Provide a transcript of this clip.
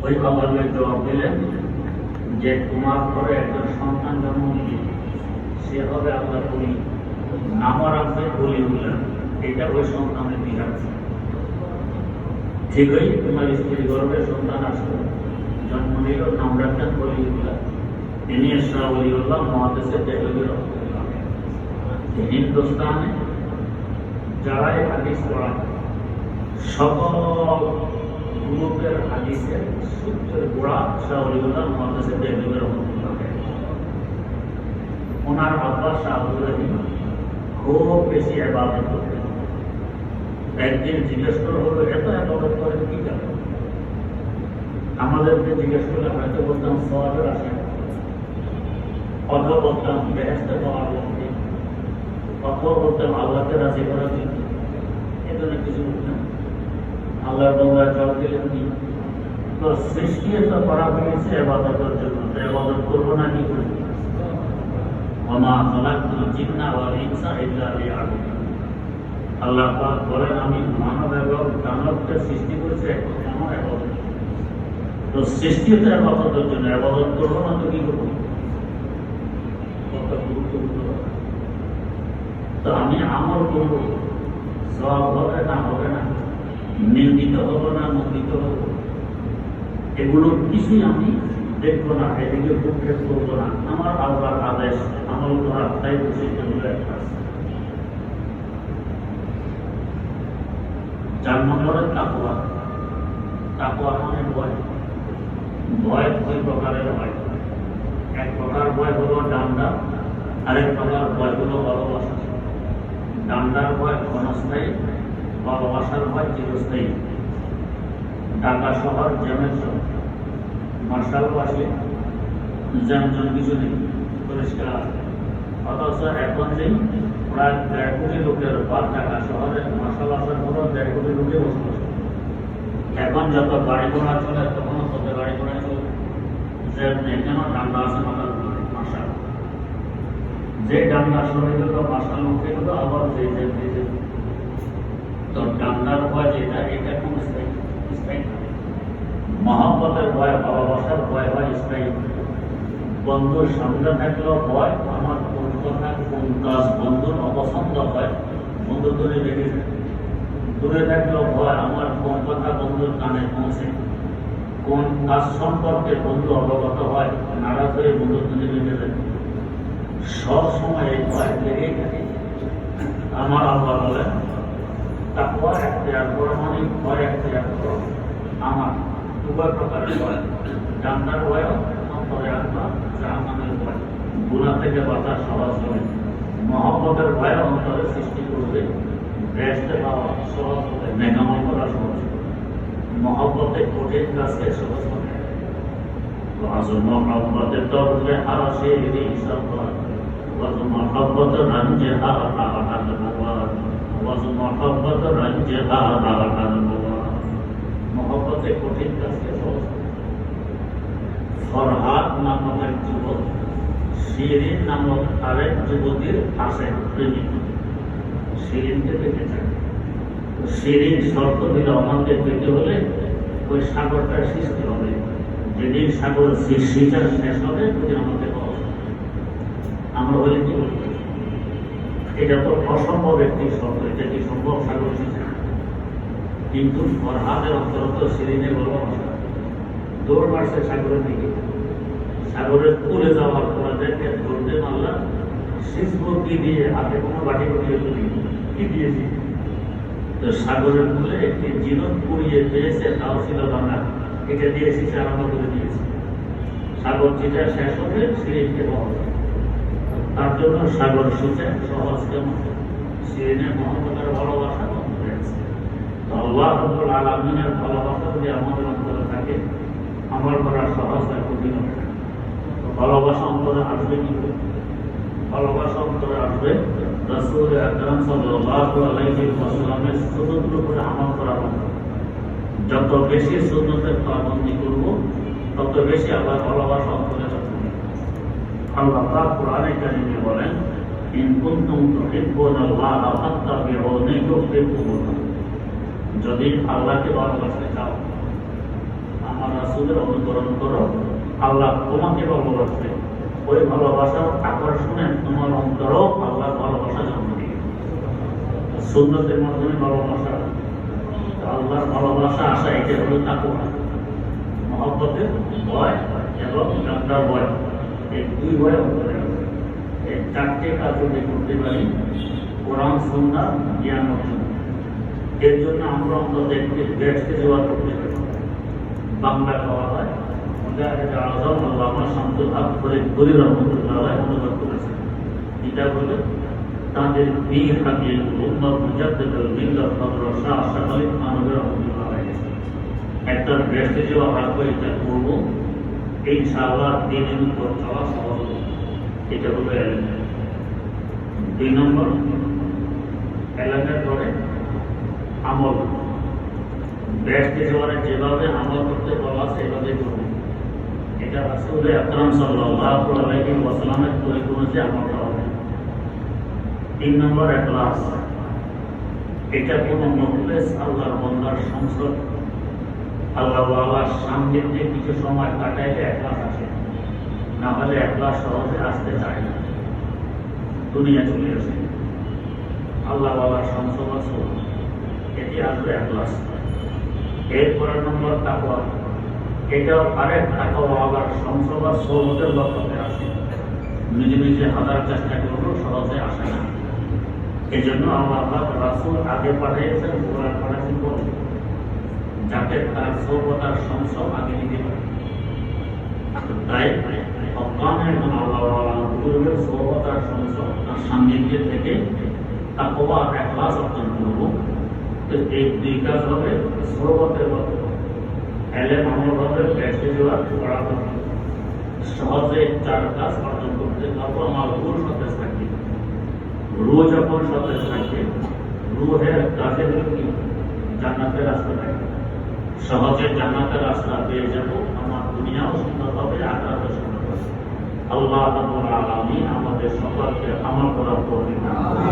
ওই বাবাকে জবাব দিলেন যে তোমার ঘরে একজন সন্তান জন্ম নিবে, সে হবে আল্লাহ বলি, নামও রাখবে বলিউল্লাহ। এটা ওই সন্তানের বিধান। ঠিকই তোমার স্ত্রী গর্ভে সন্তান আসবে, জন্ম নিল, নাম রাখলেন বলিউল্লাহ। তিনি শাহ বলিউল্লাহ মহাদেশে দেহলির হিন্দুস্তানে যারাই হাদিস পড়া সকল গ্রুপের হাদিসের সূত্রের গোড়া শাহ বলিউল্লাহ মহাদেশে দেহলির ওনার আব্বা শাহ আব্দুর রহিম খুব বেশি ইবাদত করতেন। একদিন জিজ্ঞেস করা হলো, এত ইবাদত করেন কি কারণ? আমাদেরকে জিজ্ঞেস করলে হয়তো বলতাম সওয়াবের আসে, অথবা বলতাম বেহেশতে পাওয়ার জন্য, অথবা বলতাম আল্লাহকে রাজি করার জন্য। এ ধরনের কিছু বলতাম। আল্লাহর বান্দা জবাব দিলেন কি, তো সৃষ্টি তো করা হয়েছে ইবাদতের জন্য, তো ইবাদত করবো না কি করবো? ওমা খালাকতুল জিন্না ওয়াল ইনসা ইল্লা লিয়াবুদুন। আল্লাহ পাক বলেন, আমি মানব এবং দানবকে সৃষ্টি করেছি আমার ইবাদত। তো সৃষ্টি তো ইবাদতের জন্য, ইবাদত করবো না তো কি করবো? কত গুরুত্বপূর্ণ। তো আমি আমল করবো, সওয়াব হবে না হবে না, নিন্দিত হবো না নন্দিত হবো, এগুলো কিছুই আমি দেখবো না, এদিকে ভূক্ষেপ করবো না। আমার আল্লাহর আদেশ আমল করা, তাই বুঝি এগুলো একটা। 4 নম্বরে তাকওয়া। তাকওয়া মানে ভয়। ভয় দুই প্রকারের হয়। এক প্রকার ভয় হলো ডান্ডা, আরেক প্রকার ভয় হলো ভালোবাসা। ডান্ডার ভয় ক্ষণস্থায়ী, ভালোবাসার ভয় চিরস্থায়ী। ঢাকা শহর জ্যামের শহর, মার্শাল বাসে জ্যামজন কিছু নেই, পরিষ্কার। অথচ এখন যেই প্রায় 1.5 কোটি লোকের বা ঢাকা শহরে মার্শাল আসার পরও 1.5 কোটি লোকে বসবাস। এখন যত গাড়ি ঘোড়া চলে তখনও তত গাড়ি ঘোড়া চলে, জ্যাম নেই কেন? ডান্ডা আছে মাথার উপরে, মার্শাল। যে ডান্ডা সরে গেল, মার্শাল উঠে গেল, আবার যে জ্যাম দিয়ে গেল। তো ডান্ডার ভয় যেটা, এটা খুব স্থায়ী। মহব্বতের ভয়, ভালোবাসার ভয় হয় স্থায়ী। বন্ধুর সামনে থাকলেও ভয়, আমার কোন কথা কোন কাজ বন্ধুর অপছন্দ হয়, বন্ধু দূরে রেখে যায়। দূরে থাকলেও ভয়, আমার কোন কথা বন্ধুর কানে পৌঁছে, কোন কাজ সম্পর্কে বন্ধু অবগত হয়, নারাজ হয়ে বন্ধু দূরে রেখে যায়। সব সময় এই ভয় লেগেই থাকে। আমার আল্লাহ বলেন, তাকওয়া এখতিয়ার করো মানে ভয় এখতিয়ার করো। আমার উভয় প্রকারের ভয়, ডান্ডার ভয়, অন্তরে আত্মা জাহান্নামের ভয়, গুনাহ থেকে বাঁচা সহজ হবে। মহব্বতের ভয় অন্তরে সৃষ্টি করবে, বেহেশতে পাওয়া সহজ হবে, নেকামল করা সহজ হবে। মহব্বতে কঠিন কাজকে সহজ হবে। মহব্বতের তরফে আরো সে হিসাব হয়, মহব্বত রঞ্জে মহব্বতে কঠিন কাজকে সহজ। ফরহাদ নামক এক যুবক শিরিন নামক আরেক যুবতীর পাশে প্রেমিক, শিরিনকে পেতে চায়। শিরিন শর্ত দিলে আমাকে পেতে হলে ওই সাগরটার সৃষ্টি হবে। যেদিন সাগর সৃষ্টিটা শেষ হবে সেদিন আমাকে পাওয়া যাবে। আমরা বলি কি বলি, এটা তো অসম্ভব একটি শর্ত, এটা কি সম্ভব সাগর সৃষ্টি? কিন্তু ফরহাদের অন্তর্গত শিরিনের ভালোবাসা দৌড় মারছে সাগরের দিকে। সাগরের পুলে যাওয়ার পর দেখে ধরতে আল্লাহ সিজবো কি দিয়ে, হাতে কোনো বাটি করিয়ে তুলি কি দিয়েছি। তো সাগরের পুলে একটি জীবন পুড়িয়ে পেয়েছে, তাও ছিল বাংলা, এটা দিয়েছি, সে আরম্ভ করে দিয়েছে। সাগর যেটা শেষ হবে শিরিনকে পাওয়া যায়। তার জন্য সাগর সুচে সহজ কেমন? শিরিনের মহব্বতের ভালোবাসা বন্ধ হয়েছে। তো আল্লাহ রাব্বুল আলামিনের ভালোবাসা যদি আমাদের অন্তরে থাকে, আমল করা সহজ হয়, কঠিন হবে। ভালোবাসা অন্তরে আসবে কি করে? ভালোবাসা অন্তরে আসবে রাসূল আকরাম সাল্লাল্লাহু আলাইহি ওয়াসাল্লামের সুন্নতের উপরে আমল করা হবে। যত বেশি সুন্নতের পাবন্দি করব, তত বেশি আল্লাহর ভালোবাসা অন্তরে আসবে। আল্লাহ পাক কোরআনে কারিমে বলেন, ইন কুনতুম তুহিব্বুনাল্লাহা ফাত্তাবিউনি ইউহিব্বুকুমুল্লাহ। যদি আল্লাহকে ভালোবাসতে চাও, আমার রাসূলের অনুকরণ করো, আল্লাহ তোমাকে ভালোবাসবে। ওই ভালোবাসার আকর্ষণে তোমার অন্তরও আল্লাহ ভালোবাসা জন্ম দিবে। সুন্নতের মাধ্যমে ভালোবাসা, আল্লাহর ভালোবাসা আসা, এটা হলো তাকওয়া। মহব্বতের ভয় এবং গান্ধার ভয়, এই দুই ভয় অন্তরে আছে। এই চারটে কাজ যদি করতে পারি, কোরআন সুন্নাহ জ্ঞান অর্জন, এর জন্য আমরা অন্তত একটি ব্যস্ত জোয়ার করতে পারি। বাংলা কওয়া হয়, আজম আল্লামা শামসুল হক ফরিদপুরি রহমতুল্লাহ অনুবাদ করেছেন। এটা বলে তাদের পীর হাকিম উম্মত মুজাদ্দিদুল মিল্লাত হযরত শাহ আশরাফ আলী থানভী রহমতুল্লাহ আলাইহি একটা ব্যস্ত জোয়ার রাখবো, এটা করবো ইনশাআল্লাহ, দিনের উপর চলা সহজ হবে। এটা হলো এলেম। 2 নম্বর, এলেমের পরে আমল। ব্যস্ত জোয়ারে যেভাবে আমল করতে বলা সেভাবে করবো। এটা রাসূল আকরাম সাল্লাল্লাহু আলাইহি ওয়াসাল্লামের পরিপূর্ণতে আমল হবে। 3 নম্বর, ইখলাস। এটা কোন মুখলেস আল্লাহর বান্দার সংসদ, আল্লাহ ওয়ালার সান্নিধ্যে কিছু সময় কাটাইলে ইখলাস আসে, না হলে ইখলাস সহজে আসতে চায় না, দুনিয়া চলে আসে। আল্লাহ ওয়ালার সংসদ আছে, এটি আসবে ইখলাস। এরপর নম্বর তাকওয়া। এটাও আরেক তাকওয়া আল্লাহর সংসদ বা সোহবতের লক্ষ্যে আসে। নিজে নিজে হাজার চেষ্টা করলেও সহজে আসে না। এই জন্য আল্লাহ রাসূল আগে পাঠিয়েছেন, কোরআন পাঠিয়েছেন বলে, যাতে তার সোহবত আর সংসদ আগে নিতে পারে। তাই অজ্ঞানের জন্য আল্লাহ রাসূলের সোহবত আর সংসদ তার সান্নিধ্যে থেকে তাকওয়া আর ইখলাস অর্জন করব। এই 2 কাজ হবে সোহবতের মতো। এলেম আমল হবে, ব্যস্ত জোয়ার করা হবে। সহজে 4 কাজ অর্জন করতে পারবো। আমার রূহ সতেজ থাকবে। রূহ যখন সতেজ থাকবে, রূহের কাজে কি জান্নাতের রাস্তা থাকবে। সহজে জান্নাতের রাস্তা পেয়ে যাব। আমার দুনিয়াও সুন্দর হবে, আখিরাতও সুন্দর হবে। আল্লাহ রাব্বুল আলামিন আমাদের সকলকে আমল করার তৌফিক দান করুন।